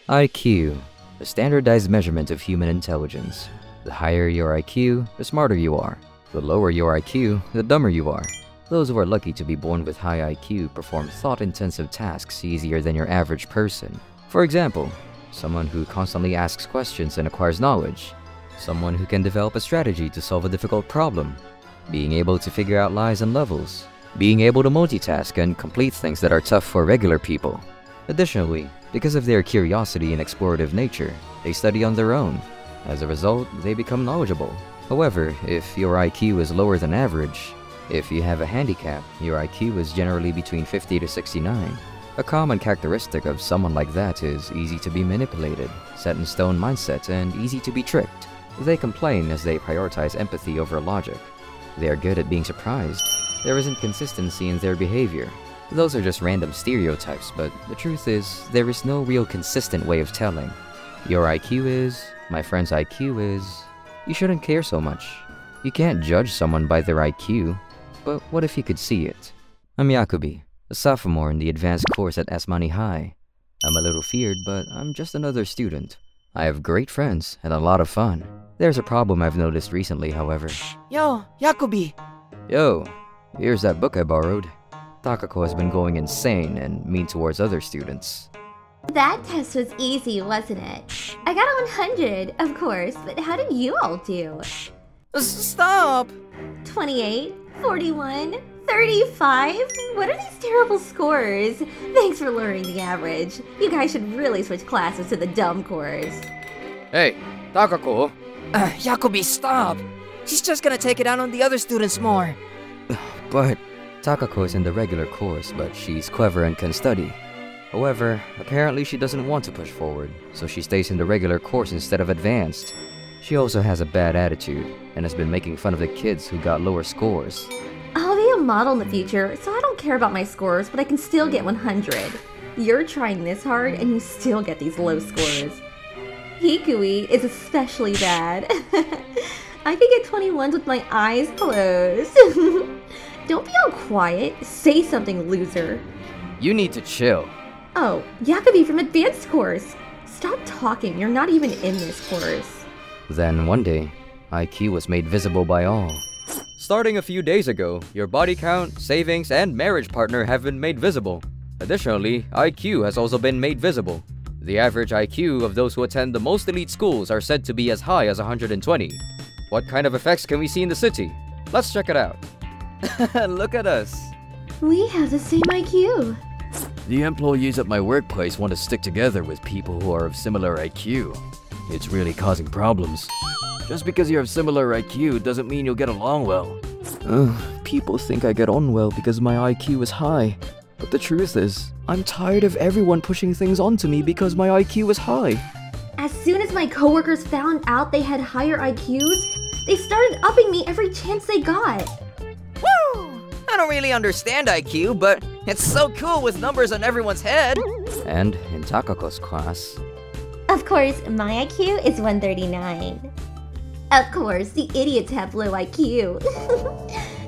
IQ, a standardized measurement of human intelligence. The higher your IQ, the smarter you are. The lower your IQ, the dumber you are. Those who are lucky to be born with high IQ perform thought-intensive tasks easier than your average person. For example, someone who constantly asks questions and acquires knowledge. Someone who can develop a strategy to solve a difficult problem. Being able to figure out lies and levels. Being able to multitask and complete things that are tough for regular people. Additionally, because of their curiosity and explorative nature, they study on their own. As a result, they become knowledgeable. However, if your IQ is lower than average, if you have a handicap, your IQ is generally between 50 to 69. A common characteristic of someone like that is easy to be manipulated, set-in-stone mindset, and easy to be tricked. They complain as they prioritize empathy over logic. They are good at being surprised. There isn't consistency in their behavior. Those are just random stereotypes, but the truth is, there is no real consistent way of telling. Your IQ is, my friend's IQ is, you shouldn't care so much. You can't judge someone by their IQ, but what if you could see it? I'm Yakubi, a sophomore in the advanced course at Asmani High. I'm a little feared, but I'm just another student. I have great friends and a lot of fun. There's a problem I've noticed recently, however. Yo, Yakubi! Yo, here's that book I borrowed. Takako has been going insane and mean towards other students. That test was easy, wasn't it? I got a 100, of course, but how did you all do? Stop! 28, 41, 35? What are these terrible scores? Thanks for lowering the average. You guys should really switch classes to the dumb course. Hey, Takako! Yakubi, stop! She's just gonna take it out on the other students more. But Takako is in the regular course, but she's clever and can study. However, apparently she doesn't want to push forward, so she stays in the regular course instead of advanced. She also has a bad attitude, and has been making fun of the kids who got lower scores. I'll be a model in the future, so I don't care about my scores, but I can still get 100. You're trying this hard, and you still get these low scores. Hikui is especially bad. I could get 21s with my eyes closed. Don't be all quiet. Say something, loser. You need to chill. Oh, Yakubi from advanced course. Stop talking, you're not even in this course. Then one day, IQ was made visible by all. Starting a few days ago, your body count, savings, and marriage partner have been made visible. Additionally, IQ has also been made visible. The average IQ of those who attend the most elite schools are said to be as high as 120. What kind of effects can we see in the city? Let's check it out. Look at us. We have the same IQ. The employees at my workplace want to stick together with people who are of similar IQ. It's really causing problems. Just because you have similar IQ doesn't mean you'll get along well. People think I get on well because my IQ is high. But the truth is, I'm tired of everyone pushing things onto me because my IQ is high. As soon as my coworkers found out they had higher IQs, they started upping me every chance they got. Woo! I don't really understand IQ, but it's so cool with numbers on everyone's head. And in Takako's class, Of course, my IQ is 139. Of course, the idiots have low IQ.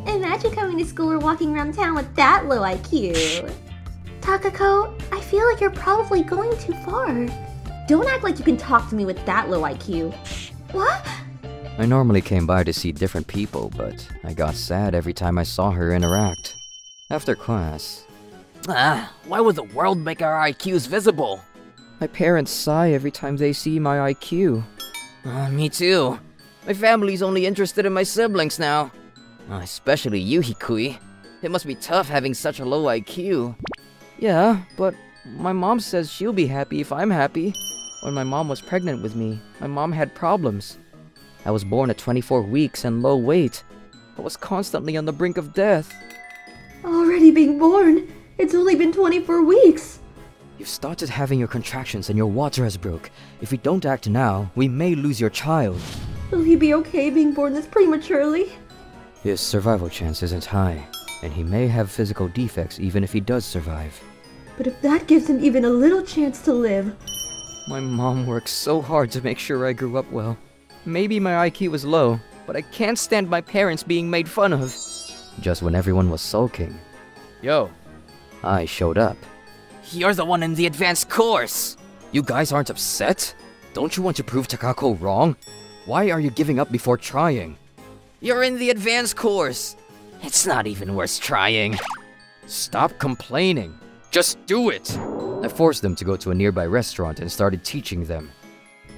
Imagine coming to school or walking around town with that low IQ. Takako, I feel like you're probably going too far. Don't act like you can talk to me with that low IQ. What? I normally came by to see different people, but I got sad every time I saw her interact. After class, Why would the world make our IQs visible? my parents sigh every time they see my IQ. Me too. My family's only interested in my siblings now. Especially you, Hikui. It must be tough having such a low IQ. Yeah, but my mom says she'll be happy if I'm happy. When my mom was pregnant with me, my mom had problems. I was born at 24 weeks and low weight. I was constantly on the brink of death. Already being born? It's only been 24 weeks. You've started having your contractions and your water has broke. If we don't act now, we may lose your child. Will he be okay being born this prematurely? His survival chance isn't high, and he may have physical defects even if he does survive. But if that gives him even a little chance to live... My mom works so hard to make sure I grew up well. Maybe my IQ was low, but I can't stand my parents being made fun of. Just when everyone was sulking, Yo, I showed up. you're the one in the advanced course. You guys aren't upset? Don't you want to prove Takako wrong? Why are you giving up before trying? You're in the advanced course. It's not even worth trying. Stop complaining. Just do it. I forced them to go to a nearby restaurant and started teaching them.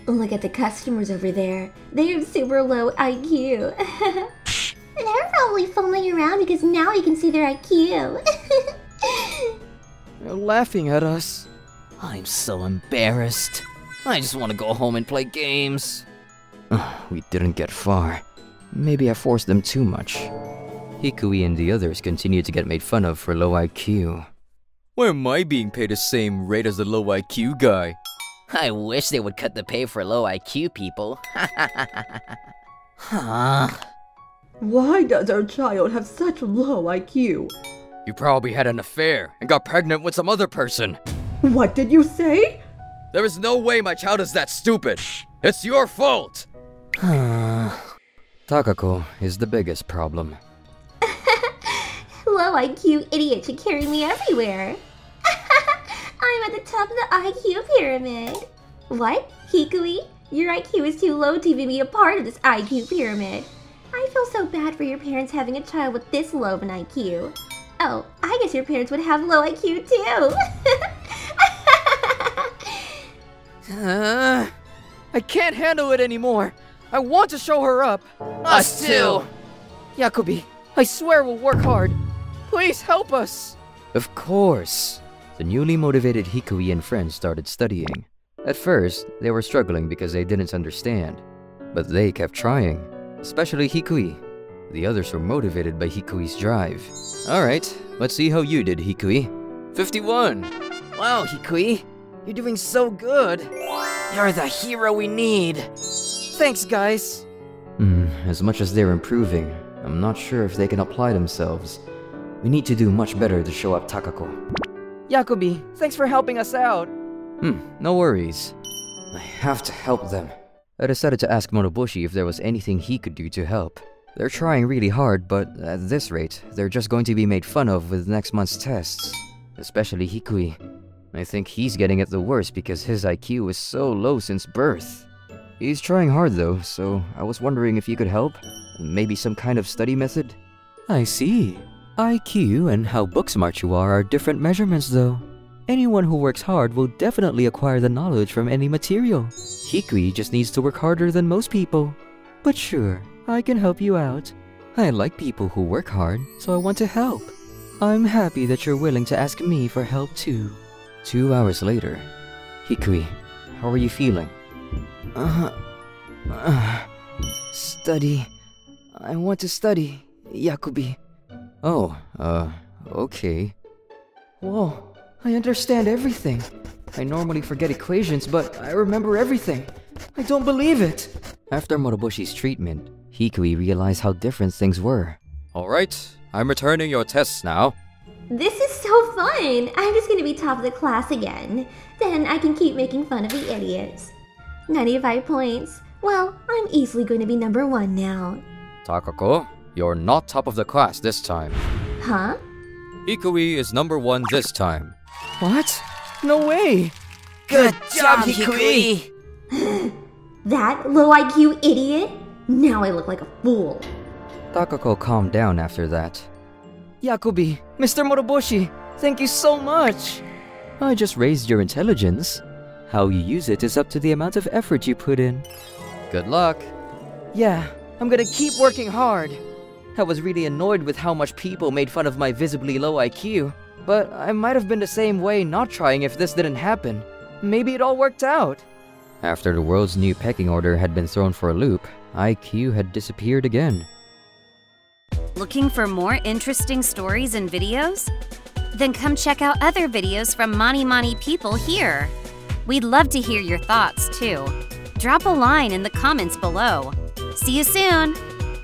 Look at the customers over there. They have super low IQ. They're probably fooling around because now you can see their IQ. They're laughing at us. I'm so embarrassed. I just want to go home and play games. We didn't get far. Maybe I forced them too much. Hikui and the others continued to get made fun of for low IQ. Why am I being paid the same rate as the low IQ guy? I wish they would cut the pay for low IQ people. Huh? Why does our child have such low IQ? You probably had an affair and got pregnant with some other person. What did you say? There is no way my child is that stupid. It's your fault. Takako is the biggest problem. Low IQ idiot should carry me everywhere. I'm at the top of the IQ pyramid. What? Hikui? Your IQ is too low to even be a part of this IQ pyramid. I feel so bad for your parents having a child with this low of an IQ. Oh, I guess your parents would have low IQ too. I can't handle it anymore. I want to show her up. Us too. Yakubi, I swear we'll work hard. Please help us. Of course. The newly motivated Hikui and friends started studying. At first, they were struggling because they didn't understand. But they kept trying, especially Hikui. The others were motivated by Hikui's drive. Alright, let's see how you did, Hikui. 51! Wow, Hikui. You're doing so good. You're the hero we need. Thanks, guys. As much as they're improving, I'm not sure if they can apply themselves. We need to do much better to show up Takako. Yakubi, thanks for helping us out. No worries. I have to help them. I decided to ask Monoboshi if there was anything he could do to help. They're trying really hard, but at this rate, they're just going to be made fun of with next month's tests. Especially Hikui. I think he's getting it the worst because his IQ is so low since birth. He's trying hard though, so I was wondering if you could help? Maybe some kind of study method? I see. IQ and how book smart you are different measurements though. Anyone who works hard will definitely acquire the knowledge from any material. Hikui just needs to work harder than most people. But sure, I can help you out. I like people who work hard, so I want to help. I'm happy that you're willing to ask me for help too. 2 hours later. Hikui, how are you feeling? Study. I want to study, Yakubi. Oh, okay. Whoa, I understand everything. I normally forget equations, but I remember everything. I don't believe it. After Moroboshi's treatment, Hikui realized how different things were. Alright, I'm returning your tests now. This is so fun! I'm just gonna be top of the class again. Then I can keep making fun of the idiots. 95 points. Well, I'm easily going to be number 1 now. Takako, you're not top of the class this time. Huh? Hikui is number 1 this time. What? No way! Good job, Hikui! That low IQ idiot? Now I look like a fool. Takako calmed down after that. Yakubi, Mr. Moroboshi, thank you so much! I just raised your intelligence. How you use it is up to the amount of effort you put in. Good luck! Yeah, I'm gonna keep working hard. I was really annoyed with how much people made fun of my visibly low IQ, but I might have been the same way not trying if this didn't happen. Maybe it all worked out. After the world's new pecking order had been thrown for a loop, IQ had disappeared again. Looking for more interesting stories and videos? Then come check out other videos from Mani Mani people here. We'd love to hear your thoughts too. Drop a line in the comments below. See you soon!